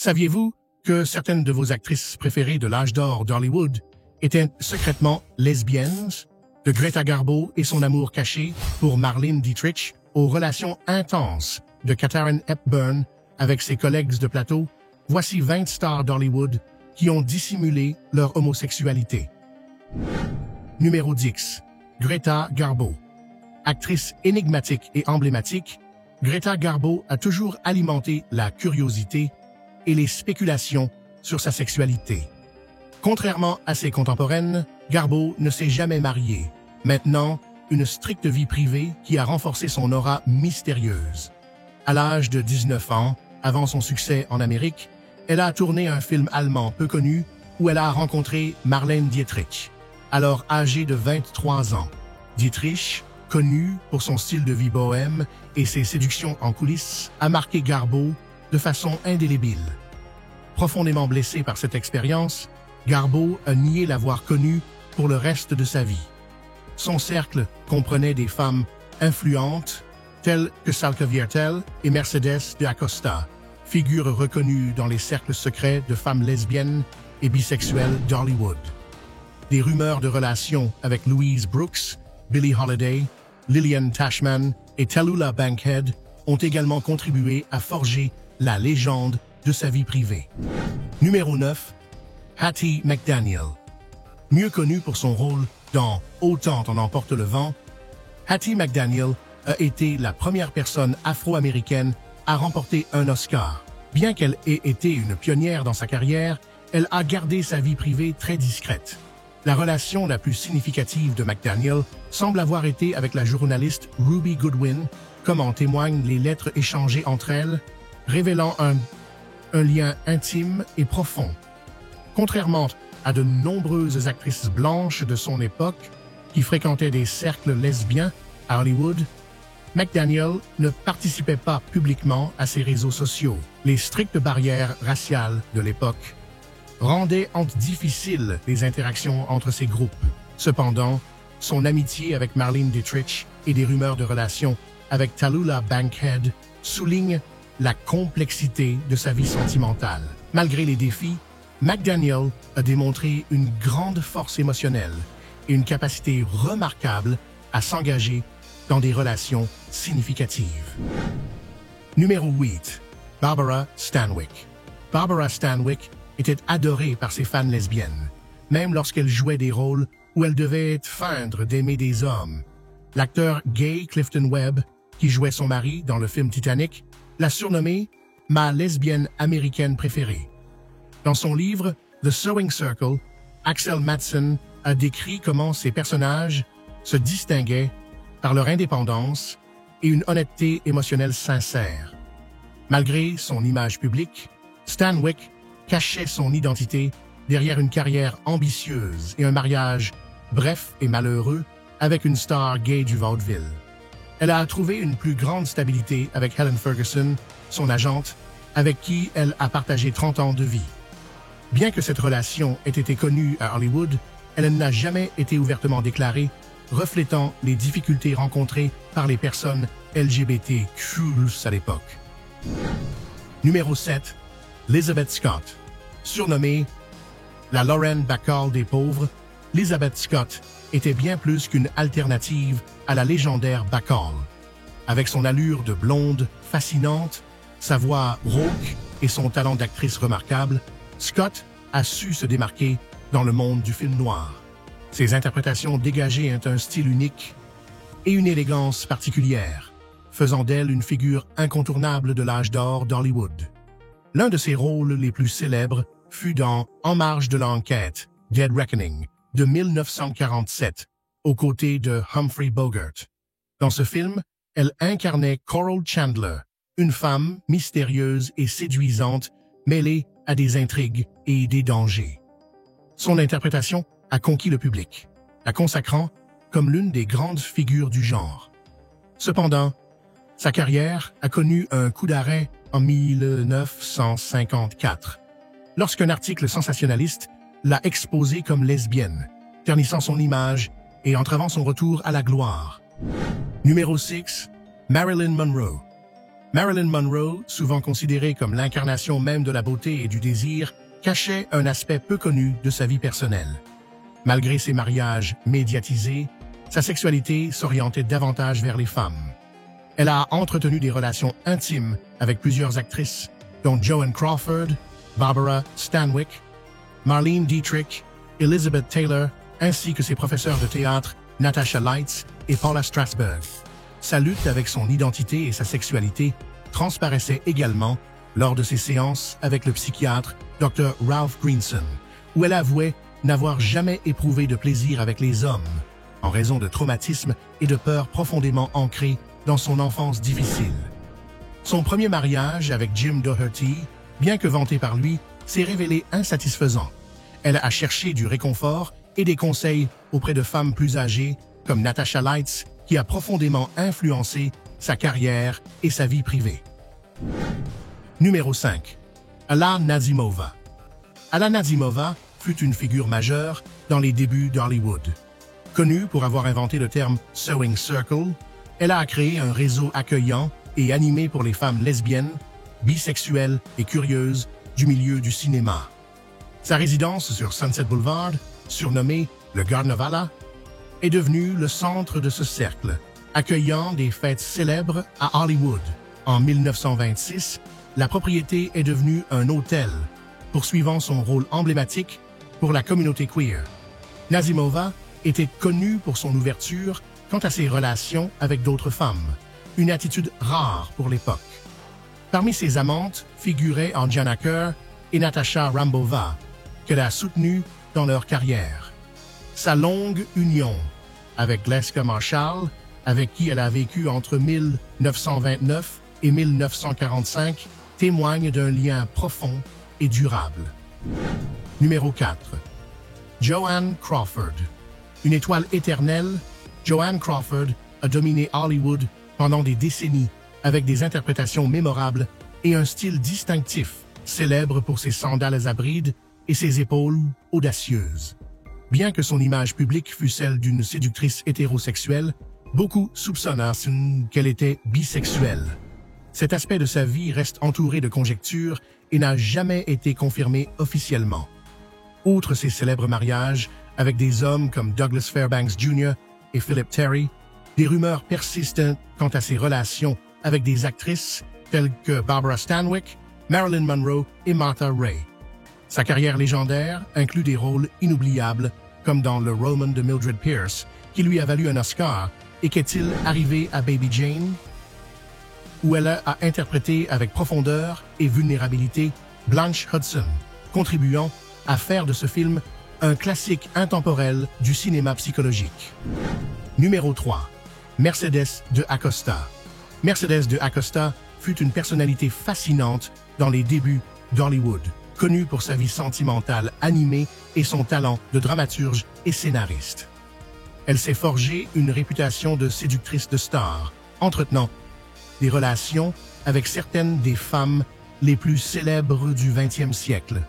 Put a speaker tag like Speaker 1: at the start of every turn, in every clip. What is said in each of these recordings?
Speaker 1: Saviez-vous que certaines de vos actrices préférées de l'âge d'or d'Hollywood étaient secrètement lesbiennes? De Greta Garbo et son amour caché pour Marlene Dietrich aux relations intenses de Katharine Hepburn avec ses collègues de plateau, voici 20 stars d'Hollywood qui ont dissimulé leur homosexualité. Numéro 10. Greta Garbo. Actrice énigmatique et emblématique, Greta Garbo a toujours alimenté la curiosité et les spéculations sur sa sexualité. Contrairement à ses contemporaines, Garbo ne s'est jamais mariée. Maintenant, une stricte vie privée qui a renforcé son aura mystérieuse. À l'âge de 19 ans, avant son succès en Amérique, elle a tourné un film allemand peu connu où elle a rencontré Marlene Dietrich, alors âgée de 23 ans. Dietrich, connue pour son style de vie bohème et ses séductions en coulisses, a marqué Garbo de façon indélébile. Profondément blessée par cette expérience, Garbo a nié l'avoir connue pour le reste de sa vie. Son cercle comprenait des femmes influentes telles que Salka Viertel et Mercedes de Acosta, figures reconnues dans les cercles secrets de femmes lesbiennes et bisexuelles d'Hollywood. Des rumeurs de relations avec Louise Brooks, Billie Holiday, Lillian Tashman et Tallulah Bankhead ont également contribué à forger la légende de sa vie privée. Numéro 9. Hattie McDaniel. Mieux connue pour son rôle dans Autant en emporte le vent, Hattie McDaniel a été la première personne afro-américaine à remporter un Oscar. Bien qu'elle ait été une pionnière dans sa carrière, elle a gardé sa vie privée très discrète. La relation la plus significative de McDaniel semble avoir été avec la journaliste Ruby Goodwin, comme en témoignent les lettres échangées entre elles, révélant un lien intime et profond. Contrairement à de nombreuses actrices blanches de son époque qui fréquentaient des cercles lesbiens à Hollywood, McDaniel ne participait pas publiquement à ses réseaux sociaux. Les strictes barrières raciales de l'époque rendaient difficiles les interactions entre ces groupes. Cependant, son amitié avec Marlene Dietrich et des rumeurs de relations avec Tallulah Bankhead soulignent la complexité de sa vie sentimentale. Malgré les défis, McDaniel a démontré une grande force émotionnelle et une capacité remarquable à s'engager dans des relations significatives. Numéro 8. Barbara Stanwyck. Barbara Stanwyck était adorée par ses fans lesbiennes, même lorsqu'elle jouait des rôles où elle devait feindre d'aimer des hommes. L'acteur gay Clifton Webb, qui jouait son mari dans le film Titanic, l'a surnommée « ma lesbienne américaine préférée ». Dans son livre The Sewing Circle, Axel Madsen a décrit comment ces personnages se distinguaient par leur indépendance et une honnêteté émotionnelle sincère. Malgré son image publique, Stanwyck cachait son identité derrière une carrière ambitieuse et un mariage bref et malheureux avec une star gay du vaudeville. Elle a trouvé une plus grande stabilité avec Helen Ferguson, son agente, avec qui elle a partagé 30 ans de vie. Bien que cette relation ait été connue à Hollywood, elle n'a jamais été ouvertement déclarée, reflétant les difficultés rencontrées par les personnes LGBTQ+ à l'époque. Numéro 7. Elizabeth Scott. Surnommée la Lauren Bacall des pauvres, Elizabeth Scott était bien plus qu'une alternative à la légendaire Bacall. Avec son allure de blonde fascinante, sa voix rauque et son talent d'actrice remarquable, Scott a su se démarquer dans le monde du film noir. Ses interprétations dégageaient un style unique et une élégance particulière, faisant d'elle une figure incontournable de l'âge d'or d'Hollywood. L'un de ses rôles les plus célèbres fut dans En marge de l'enquête, Dead Reckoning, de 1947, aux côtés de Humphrey Bogart. Dans ce film, elle incarnait Coral Chandler, une femme mystérieuse et séduisante mêlée à des intrigues et des dangers. Son interprétation a conquis le public, la consacrant comme l'une des grandes figures du genre. Cependant, sa carrière a connu un coup d'arrêt en 1954, lorsqu'un article sensationnaliste l'a exposée comme lesbienne, ternissant son image et entravant son retour à la gloire. Numéro 6. Marilyn Monroe. Marilyn Monroe, souvent considérée comme l'incarnation même de la beauté et du désir, cachait un aspect peu connu de sa vie personnelle. Malgré ses mariages médiatisés, sa sexualité s'orientait davantage vers les femmes. Elle a entretenu des relations intimes avec plusieurs actrices, dont Joan Crawford, Barbara Stanwyck, Marlene Dietrich, Elizabeth Taylor, ainsi que ses professeurs de théâtre Natasha Lights et Paula Strasberg. Sa lutte avec son identité et sa sexualité transparaissait également lors de ses séances avec le psychiatre Dr. Ralph Greenson, où elle avouait n'avoir jamais éprouvé de plaisir avec les hommes, en raison de traumatismes et de peurs profondément ancrées dans son enfance difficile. Son premier mariage avec Jim Doherty, bien que vanté par lui, s'est révélé insatisfaisant. Elle a cherché du réconfort et des conseils auprès de femmes plus âgées, comme Natasha Lights, qui a profondément influencé sa carrière et sa vie privée. Numéro 5. Alla Nazimova. Alla Nazimova fut une figure majeure dans les débuts d'Hollywood. Connue pour avoir inventé le terme « sewing circle », elle a créé un réseau accueillant et animé pour les femmes lesbiennes, bisexuelles et curieuses du milieu du cinéma. Sa résidence sur Sunset Boulevard, surnommée le Garden of Allah, est devenue le centre de ce cercle, accueillant des fêtes célèbres à Hollywood. En 1926, la propriété est devenue un hôtel, poursuivant son rôle emblématique pour la communauté queer. Nazimova était connue pour son ouverture quant à ses relations avec d'autres femmes, une attitude rare pour l'époque. Parmi ses amantes figuraient Anjana Kerr et Natasha Rambova, qu'elle a soutenues dans leur carrière. Sa longue union avec Gleska Marshall, avec qui elle a vécu entre 1929 et 1945, témoigne d'un lien profond et durable. Numéro 4. Joan Crawford. Une étoile éternelle, Joan Crawford a dominé Hollywood pendant des décennies avec des interprétations mémorables et un style distinctif, célèbre pour ses sandales à brides et ses épaules audacieuses. Bien que son image publique fût celle d'une séductrice hétérosexuelle, beaucoup soupçonnèrent qu'elle était bisexuelle. Cet aspect de sa vie reste entouré de conjectures et n'a jamais été confirmé officiellement. Outre ses célèbres mariages avec des hommes comme Douglas Fairbanks Jr. et Philip Terry, des rumeurs persistent quant à ses relations avec des actrices telles que Barbara Stanwyck, Marilyn Monroe et Martha Ray. Sa carrière légendaire inclut des rôles inoubliables, comme dans Le Roman de Mildred Pierce, qui lui a valu un Oscar, et qu'est-il arrivé à Baby Jane, où elle a interprété avec profondeur et vulnérabilité Blanche Hudson, contribuant à faire de ce film un classique intemporel du cinéma psychologique. Numéro 3. Mercedes de Acosta. Mercedes de Acosta fut une personnalité fascinante dans les débuts d'Hollywood, connue pour sa vie sentimentale animée et son talent de dramaturge et scénariste. Elle s'est forgée une réputation de séductrice de stars, entretenant des relations avec certaines des femmes les plus célèbres du XXe siècle.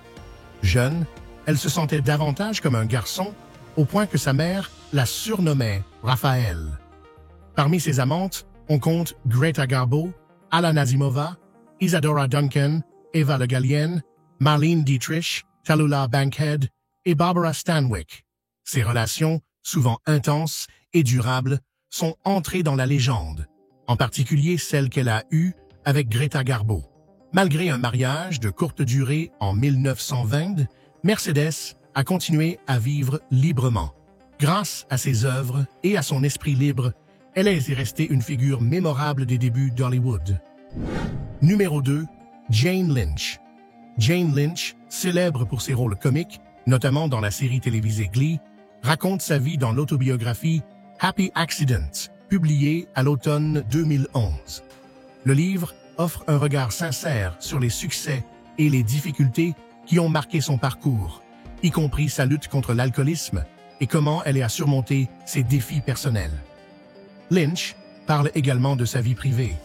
Speaker 1: Jeune, elle se sentait davantage comme un garçon, au point que sa mère la surnommait Raphaël. Parmi ses amantes, on compte Greta Garbo, Alla Nazimova, Isadora Duncan, Eva Le Gallienne, Marlene Dietrich, Tallulah Bankhead et Barbara Stanwyck. Ces relations, souvent intenses et durables, sont entrées dans la légende, en particulier celle qu'elle a eue avec Greta Garbo. Malgré un mariage de courte durée en 1920, Mercedes a continué à vivre librement. Grâce à ses œuvres et à son esprit libre, elle est restée une figure mémorable des débuts d'Hollywood. Numéro 2. Jane Lynch. Jane Lynch, célèbre pour ses rôles comiques, notamment dans la série télévisée Glee, raconte sa vie dans l'autobiographie Happy Accident, publiée à l'automne 2011. Le livre offre un regard sincère sur les succès et les difficultés qui ont marqué son parcours, y compris sa lutte contre l'alcoolisme et comment elle a surmonté ses défis personnels. Lynch parle également de sa vie privée,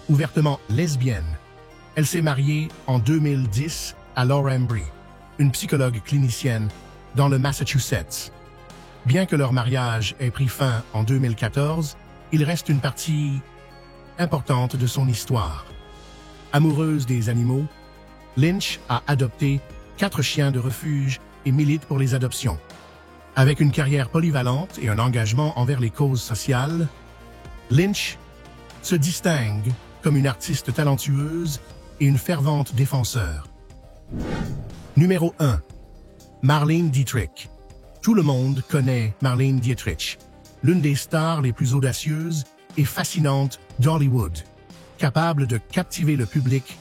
Speaker 1: ouvertement lesbienne. Elle s'est mariée en 2010 à Laura Embry, une psychologue clinicienne dans le Massachusetts. Bien que leur mariage ait pris fin en 2014, il reste une partie importante de son histoire. Amoureuse des animaux, Lynch a adopté 4 chiens de refuge et milite pour les adoptions. Avec une carrière polyvalente et un engagement envers les causes sociales, Lynch se distingue comme une artiste talentueuse et une fervente défenseur. Numéro 1. Marlene Dietrich. Tout le monde connaît Marlene Dietrich, l'une des stars les plus audacieuses et fascinantes d'Hollywood, capable de captiver le public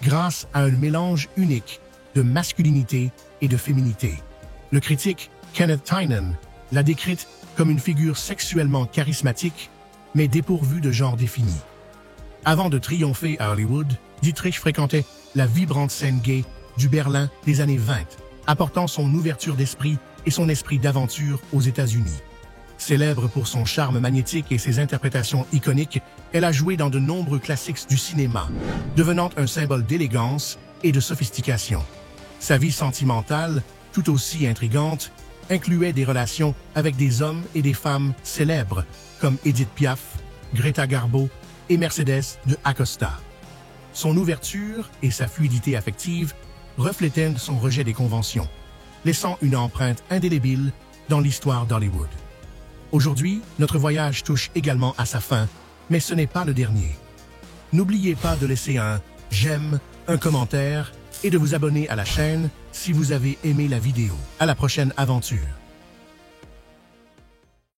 Speaker 1: grâce à un mélange unique de masculinité et de féminité. Le critique Kenneth Tynan l'a décrite comme une figure sexuellement charismatique, mais dépourvue de genre défini. Avant de triompher à Hollywood, Dietrich fréquentait la vibrante scène gay du Berlin des années 20, apportant son ouverture d'esprit et son esprit d'aventure aux États-Unis. Célèbre pour son charme magnétique et ses interprétations iconiques, elle a joué dans de nombreux classiques du cinéma, devenant un symbole d'élégance et de sophistication. Sa vie sentimentale, tout aussi intrigante, incluait des relations avec des hommes et des femmes célèbres comme Edith Piaf, Greta Garbo et Mercedes de Acosta. Son ouverture et sa fluidité affective reflétaient son rejet des conventions, laissant une empreinte indélébile dans l'histoire d'Hollywood. Aujourd'hui, notre voyage touche également à sa fin, mais ce n'est pas le dernier. N'oubliez pas de laisser un j'aime, un commentaire et de vous abonner à la chaîne si vous avez aimé la vidéo. À la prochaine aventure.